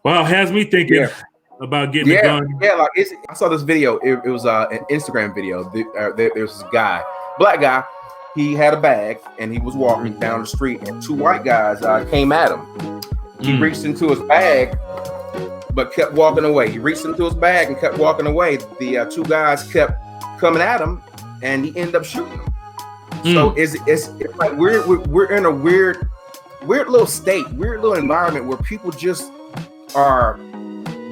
Wow, has me thinking about getting a gun. Like I saw this video. It was an Instagram video. There's this guy, black guy. He had a bag and he was walking down the street, and two white guys came at him. He reached into his bag, but kept walking away. He reached into his bag and kept walking away. The two guys kept coming at him, and he ended up shooting them. So it's like we're in a weird little state, weird little environment where people just are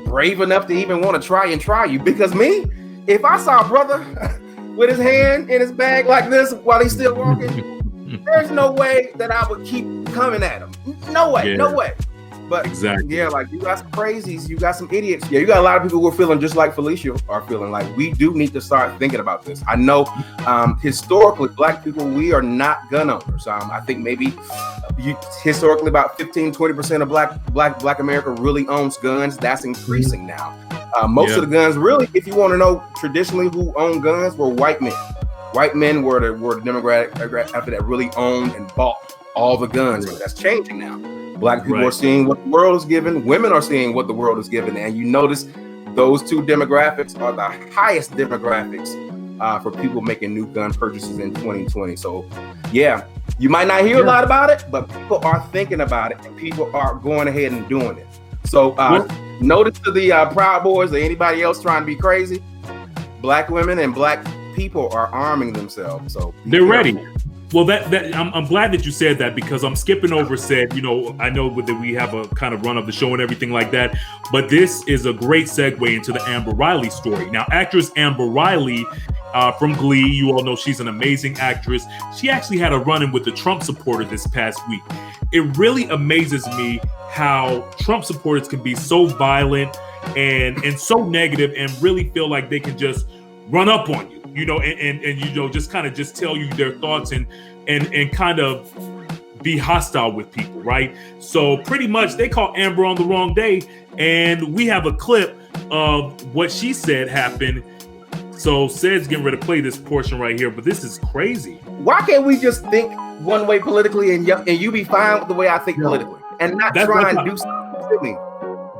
brave enough to even want to try you. Because me, if I saw a brother with his hand in his bag like this while he's still walking, there's no way that I would keep coming at him. No way. But exactly. Like you got some crazies, you got some idiots. Yeah, you got a lot of people who are feeling just like Felicia are feeling. Like we do need to start thinking about this. I know historically, black people, we are not gun owners. I think maybe historically about 15-20% of black America really owns guns. That's increasing now. Most of the guns, really, if you want to know traditionally who owned guns, were white men. White men were the demographic after that really owned and bought all the guns. But that's changing now. Black people are seeing what the world is giving. Women are seeing what the world is giving. And you notice those two demographics are the highest demographics for people making new gun purchases in 2020. So, you might not hear a lot about it, but people are thinking about it and people are going ahead and doing it. So, notice to the Proud Boys or anybody else trying to be crazy, black women and black people are arming themselves. So they're ready. Well, I'm glad that you said that, because I'm skipping over said, I know that we have a kind of run of the show and everything like that, but this is a great segue into the Amber Riley story. Now, actress Amber Riley from Glee, you all know she's an amazing actress. She actually had a run-in with the Trump supporter this past week. It really amazes me how Trump supporters can be so violent and so negative and really feel like they can just run up on you. And just kind of just tell you their thoughts and kind of be hostile with people, right? So pretty much they caught Amber on the wrong day, and we have a clip of what she said happened. So Ced's getting ready to play this portion right here, but this is crazy. Why can't we just think one way politically and you be fine with the way I think politically and not try and do something to me?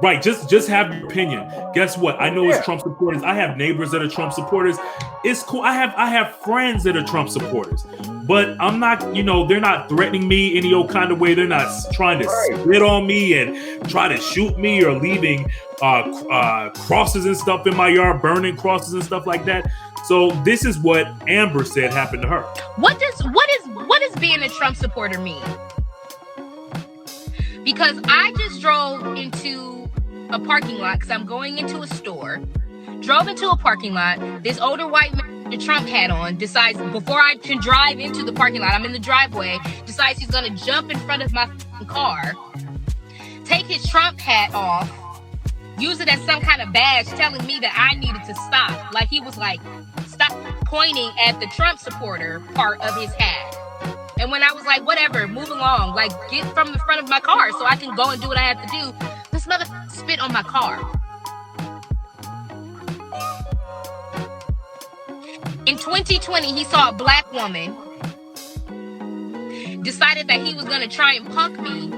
Right, just have your opinion. Guess what? I know it's Trump supporters. I have neighbors that are Trump supporters. It's cool. I have friends that are Trump supporters, but I'm not. They're not threatening me any old kind of way. They're not trying to spit on me and try to shoot me or leaving crosses and stuff in my yard, burning crosses and stuff like that. So this is what Amber said happened to her. What does being a Trump supporter mean? Because I just drove into a parking lot because I'm going into a store. Drove into a parking lot. This older white man with a Trump hat on decides, before I can drive into the parking lot, I'm in the driveway, decides he's going to jump in front of my car, take his Trump hat off, use it as some kind of badge, telling me that I needed to stop. Like he was like, stop pointing at the Trump supporter part of his hat. And when I was like, whatever, move along, like get from the front of my car so I can go and do what I have to do, this motherfucker spit on my car. In 2020, he saw a black woman, decided that he was going to try and punk me,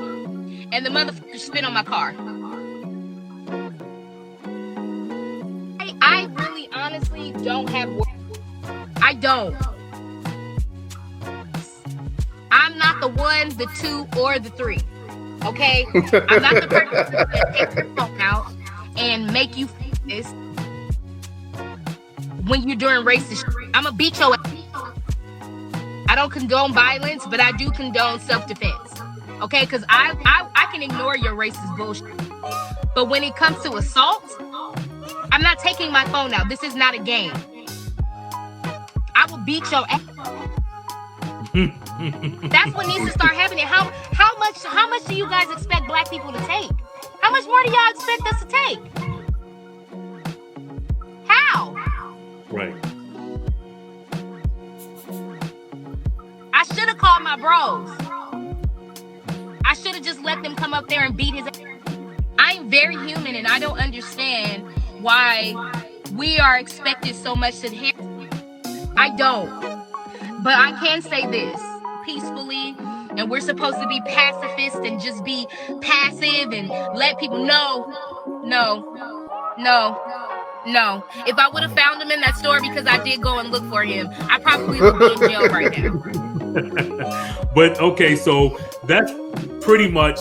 and the motherfucker spit on my car. I really honestly don't have words. I don't. I'm not the one, the two, or the three. Okay? I'm not the person that take your phone out and make you this when you're doing racist shit. I'm gonna beat your ass. I don't condone violence, but I do condone self-defense. Okay? Because I can ignore your racist bullshit. But when it comes to assault, I'm not taking my phone out. This is not a game. I will beat your ass. That's what needs to start happening. How much do you guys expect black people to take? How much more do y'all expect us to take? How? Right. I should have called my bros. I should have just let them come up there and beat his ass. I'm very human and I don't understand why we are expected so much to hear. I don't. But I can say this peacefully, and we're supposed to be pacifist and just be passive and let people know If I would have found him in that store, because I did go and look for him, I probably would be in jail right now. But okay, so that's pretty much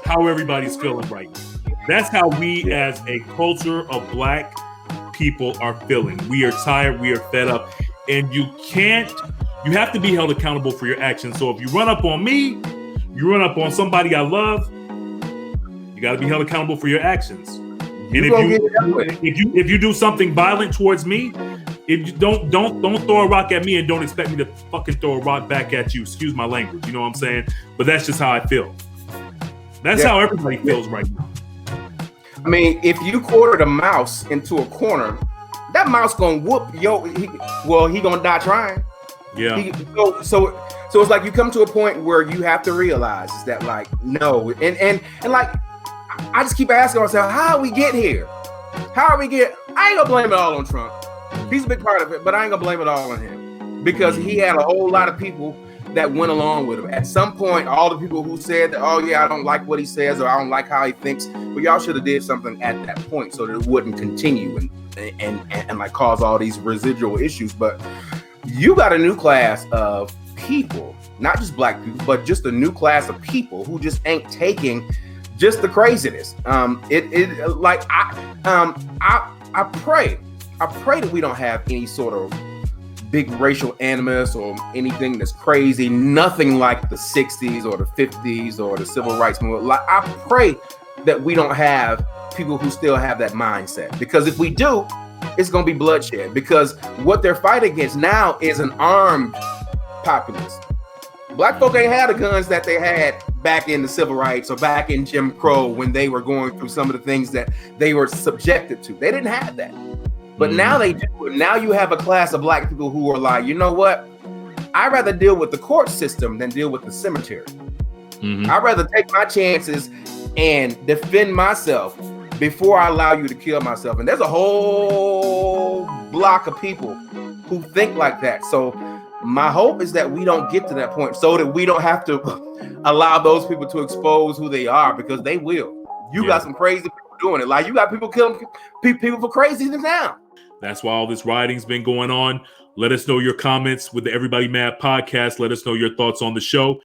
how everybody's feeling right now. That's how we as a culture of Black people are feeling. We are tired, we are fed up, and you have to be held accountable for your actions. So if you run up on me, you run up on somebody I love, you got to be held accountable for your actions. And if you do something violent towards me, if you don't throw a rock at me and don't expect me to fucking throw a rock back at you. Excuse my language, you know what I'm saying? But that's just how I feel. That's how everybody feels right now. I mean, if you quartered a mouse into a corner, that mouse gonna whoop he gonna die trying. Yeah. So it's like you come to a point where you have to realize that, like, no, and like I just keep asking myself, how we get here? I ain't gonna blame it all on Trump. He's a big part of it, but I ain't gonna blame it all on him, because he had a whole lot of people that went along with him. At some point, all the people who said that, oh yeah, I don't like what he says, or I don't like how he thinks, well, y'all should have did something at that point so that it wouldn't continue and like cause all these residual issues. But you got a new class of people, not just Black people, but just a new class of people who just ain't taking just the craziness. I pray that we don't have any sort of big racial animus or anything that's crazy, nothing like the 60s or the 50s or the civil rights movement. Like, I pray that we don't have people who still have that mindset, because if we do, it's going to be bloodshed, because what they're fighting against now is an armed populace. Black folk ain't had the guns that they had back in the civil rights or back in Jim Crow when they were going through some of the things that they were subjected to. They didn't have that. But now they do. Now you have a class of Black people who are like, you know what? I'd rather deal with the court system than deal with the cemetery. I'd rather take my chances and defend myself before I allow you to kill myself. And there's a whole block of people who think like that. So my hope is that we don't get to that point, so that we don't have to allow those people to expose who they are, because they will. You got some crazy people doing it. Like, you got people killing people for craziness now. That's why all this rioting's been going on. Let us know your comments with the Everybody Mad podcast. Let us know your thoughts on the show.